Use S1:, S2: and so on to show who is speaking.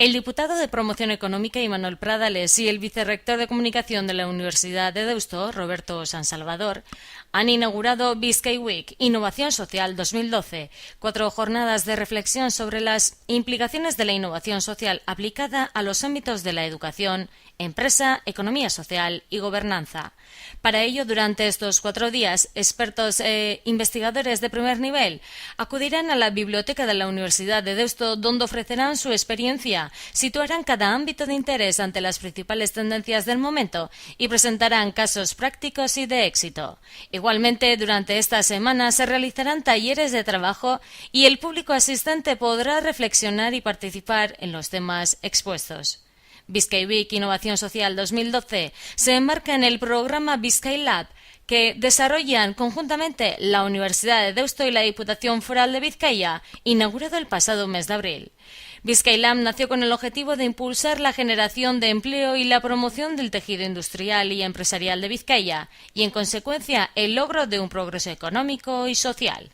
S1: El diputado de Promoción Económica Imanol Pradales y el vicerrector de Comunicación de la Universidad de Deusto, Roberto Sansalvador, han inaugurado Bizkai Week Innovación Social 2012, 4 jornadas de reflexión sobre las implicaciones de la innovación social aplicada a los ámbitos de la educación, empresa, economía social y gobernanza. Para ello, durante estos 4 días, expertos e investigadores de primer nivel acudirán a la biblioteca de la Universidad de Deusto, donde ofrecerán su experiencia, situarán cada ámbito de interés ante las principales tendencias del momento y presentarán casos prácticos y de éxito. Igualmente, durante esta semana se realizarán talleres de trabajo y el público asistente podrá reflexionar y participar en los temas expuestos. Bizkai Week Innovación Social 2012 se enmarca en el programa Bizkai Lab, que desarrollan conjuntamente la Universidad de Deusto y la Diputación Foral de Vizcaya, inaugurado el pasado mes de abril. Bizkai Lab nació con el objetivo de impulsar la generación de empleo y la promoción del tejido industrial y empresarial de Vizcaya y, en consecuencia, el logro de un progreso económico y social.